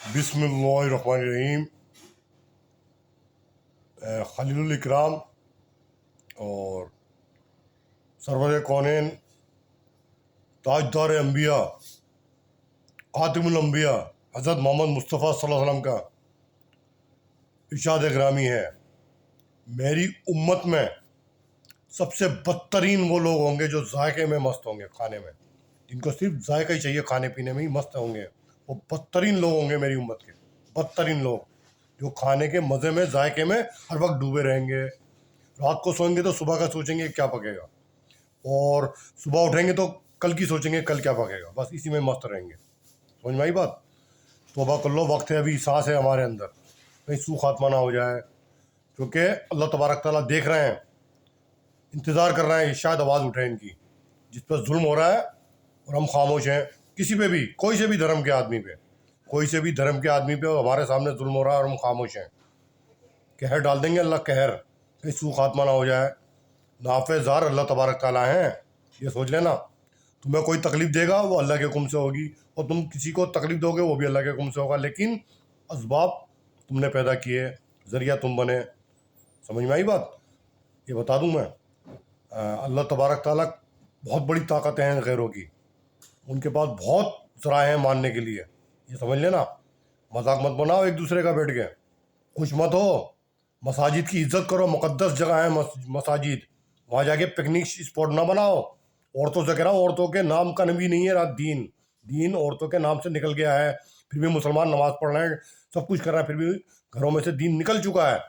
बिस्मिल्लाहिर्रहमानिर्रहीम। खलीलुल इकराम और सरवर कौनैन, ताजदार अंबिया, खातिमुल अंबिया हज़रत मोहम्मद मुस्तफ़ा सल्लल्लाहु अलैहि वसल्लम का इरशाद ग्रामी है, मेरी उम्मत में सबसे बदतरीन वो लोग होंगे जो जायके में मस्त होंगे, खाने में, जिनको सिर्फ जायका ही चाहिए, खाने पीने में ही मस्त होंगे। वो बदतरीन लोग होंगे मेरी उम्मत के, बदतरीन लोग जो खाने के मज़े में, जायके में हर वक्त डूबे रहेंगे। रात को सोएंगे तो सुबह का सोचेंगे क्या पकेगा, और सुबह उठेंगे तो कल की सोचेंगे कल क्या पकेगा, बस इसी में मस्त रहेंगे। समझ में आई बात? तौबा कर लो, वक्त है, अभी सांस है हमारे अंदर, कहीं सू खात्मा ना हो जाए, क्योंकि अल्लाह तबारक ताला देख रहे हैं, इंतज़ार कर रहे हैं शायद आवाज़ उठे इनकी, जिस पर जुल्म हो रहा है और हम खामोश हैं। किसी पे भी, कोई से भी धर्म के आदमी पे, कोई से भी धर्म के आदमी पे हमारे सामने जुल्म हो रहा है और हम खामोश हैं। कहर डाल देंगे अल्लाह, कहर, कहीं सू खात्मा ना हो जाए। नाफेज़ार अल्लाह तबारक ताला हैं, ये सोच लेना। तुम्हें कोई तकलीफ़ देगा वो अल्लाह के हुक्म से होगी, और तुम किसी को तकलीफ़ दोगे वो भी अल्लाह के हुक्म से होगा, लेकिन असबाब तुमने पैदा किए, ज़रिया तुम बने। समझ में आई बात? ये बता दूँ मैं, अल्लाह तबारक ताला बहुत बड़ी ताकतें हैं गैरों की, उनके पास बहुत ज़राए हैं मानने के लिए, ये समझ लेना। मजाक मत बनाओ एक दूसरे का बैठ के, खुश मत हो। मसाजिद की इज़्ज़त करो, मुक़द्दस जगह है मसाजिद, वहाँ जाके पिकनिक स्पॉट ना बनाओ। औरतों से कह रहा हूँ, औरतों के नाम का नबी नहीं है रात, दीन औरतों के नाम से निकल गया है, फिर भी मुसलमान नमाज़ पढ़ रहे हैं, सब कुछ कर रहे हैं, फिर भी घरों में से दीन निकल चुका है।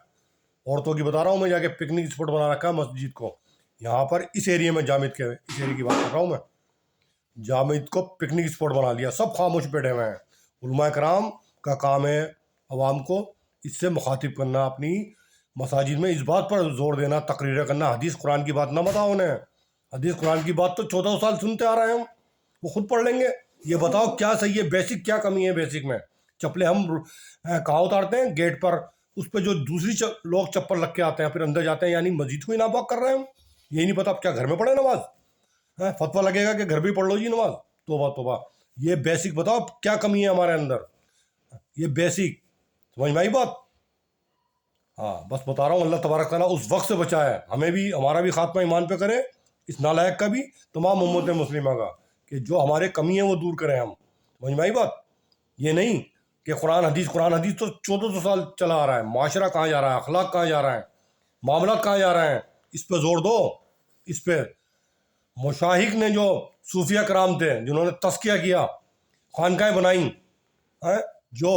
औरतों की बता रहा हूँ मैं, जाके पिकनिक स्पॉट बना रखा है मस्जिद को, यहाँ पर इस एरिया में, जामिद के इस एरिया की बात कर रहा हूँ मैं। जामिद को पिकनिक स्पॉट बना लिया, सब खामोश बैठे हुए हैं। उलमा कराम का काम है अवाम को इससे मुखातिब करना, अपनी मसाजिद में इस बात पर जोर देना, तकरीरें करना, हदीस कुरान की बात ना बताओ उन्हें। हदीस कुरान की बात तो 14 साल सुनते आ रहे हैं हम, वो खुद पढ़ लेंगे। ये बताओ क्या सही है, बेसिक क्या कमी है बेसिक में। चप्पलें हम कहाँ उतारते हैं? गेट पर, उस पर जो दूसरी लोग चप्पल रख के आते हैं, फिर अंदर जाते हैं, यानी मस्जिद को ही नापाक कर रहे हैं हम। यही नहीं पता अब क्या घर में पढ़े नमाज है? फतवा लगेगा कि घर भी पढ़ लो जी नमाज। तोबा तोबा, ये बेसिक बताओ क्या कमी है हमारे अंदर, ये बेसिक। समझ में आई बात? हाँ, बस बता रहा हूँ, अल्लाह तबारक ताला उस वक्त से बचाए, हमें भी, हमारा भी खात्मा ईमान पे करे, इस नालायक का भी, तमाम उम्मत मुस्लिमा का, कि जो हमारे कमी है वो दूर करें हम। समझ में आई बात? ये नहीं कि कुरान हदीस तो 1400 साल चला आ रहा है, माशरा कहाँ जा रहा है, अखलाक कहाँ जा रहा है, मामला कहाँ जा रहे हैं, इस पर जोर दो। इस पर मुशाहिक ने, जो सूफिया कराम थे, जिन्होंने तस्किया किया, खानकाएँ बनाई हैं, जो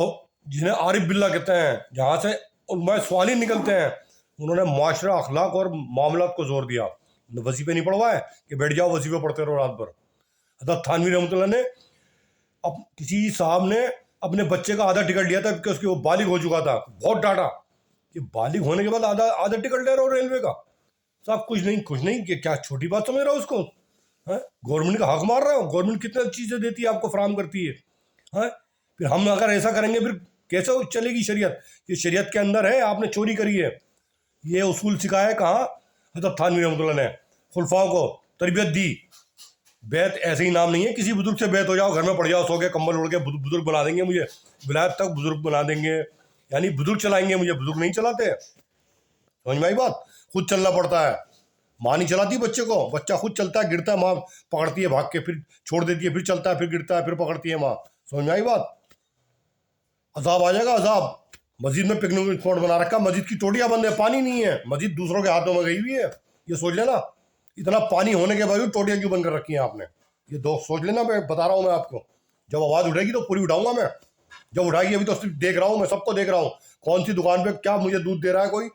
जिन्हें आरिफ बिल्ला कहते हैं, जहाँ से उनमें सवाल निकलते हैं, उन्होंने माशरा, अखलाक और मामलात को जोर दिया। वजीफे नहीं पढ़वाए कि बैठ जाओ वजीफे पढ़ते रहो रात भर। हज़रत थानवी रहमतुल्लाह ने, अब किसी साहब ने अपने बच्चे का आधा टिकट लिया था क्योंकि उसके वो बालिग हो चुका था, बहुत डांटा कि बालिग होने के बाद आधा आधा टिकट ले रहे हो रेलवे का। साहब कुछ नहीं कि क्या छोटी बात समझ रहा हो उसको? है गवर्नमेंट का हक मार रहे हो? गवर्नमेंट कितनी चीज़ें देती है आपको, फराम करती है। फिर हम अगर ऐसा करेंगे फिर कैसे चलेगी शरीयत? ये शरीयत के अंदर है, आपने चोरी करी है। ये उसूल सिखाया है कहाँ? हज़रत थानवी रहमतुल्लाह ने खुलफाओं को तरबियत दी। बैत ऐसे ही नाम नहीं है, किसी बुजुर्ग से बैत हो जाओ, घर में पड़ जाओ, सो के कंबल उड़ के, बुजुर्ग बना देंगे मुझे, विलायत तक बुजुर्ग बना देंगे, यानी बुजुर्ग चलाएंगे मुझे, बुजुर्ग नहीं चलाते। समझ में आई बात? खुद चलना पड़ता है, माँ नहीं चलाती बच्चे को, बच्चा खुद चलता है, गिरता है, माँ पकड़ती है भाग के, फिर छोड़ देती है, फिर चलता है, फिर गिरता है, फिर पकड़ती है माँ। समझ में आई बात? अजाब आ जाएगा, अजाब। मस्जिद में पिकनिक स्पॉट बना रखा, मस्जिद की टोटियाँ बंद है, पानी नहीं है, मस्जिद दूसरों के हाथों में गई हुई है। ये सोच लेना, इतना पानी होने के बावजूद टोटियाँ क्यों बंद कर रखी हैं आपने? ये दो सोच लेना, मैं बता रहा हूँ मैं आपको। जब आवाज़ उठेगी तो पूरी उठाऊंगा मैं, जब उठाएगी, अभी तो सिर्फ देख रहा हूँ मैं, सबको देख रहा हूँ, कौन सी दुकान पे क्या मुझे दूध दे रहा है। कोई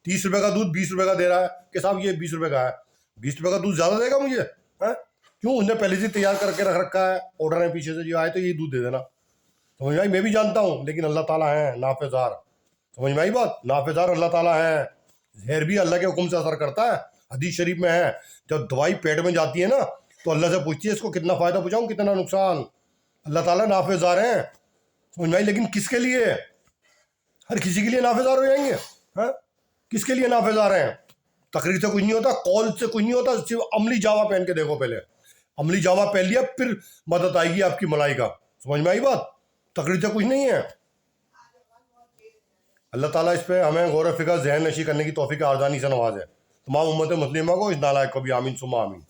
30 रुपये का दूध 20 रुपये का दे रहा है कि साहब ये 20 रुपये का है। 20 रुपये का दूध ज़्यादा देगा मुझे? है क्यों? उसने पहले से तैयार करके रख रखा है, ऑर्डर है पीछे से, जो आए तो ये दूध दे देना। समझ में आई? मैं भी जानता हूँ, लेकिन अल्लाह ताला है नाफेज़ार। समझ में आई बात? नाफेज़ार अल्लाह ताला है। जहर भी अल्लाह के हुक्म से असर करता है। हदीस शरीफ में है, जब दवाई पेट में जाती है ना, तो अल्लाह से पूछती है इसको कितना फ़ायदा पहुँचाऊँ, कितना नुकसान। अल्लाह ताला नाफेज़ार हैं। समझ में आई? लेकिन किसके लिए? हर किसी के लिए नाफेज़ार हो जाएंगे? हाँ, किसके लिए नाफेज़ार हैं? तकरीर से कुछ नहीं होता, कौल से कुछ नहीं होता, सिर्फ अमली जामा पहन के देखो। पहले अमली जामा पहन लिया, फिर मदद आएगी आपकी मलाई का। समझ में आई बात? तकरीर से कुछ नहीं है। اللہ تعالیٰ اس پہ ہمیں غور و فکر ذہن نشی کرنے کی توفیق آردانی سے نوازے. تمام امت مسلمہ کو اس نالائق کو بھی آمین ثم آمین.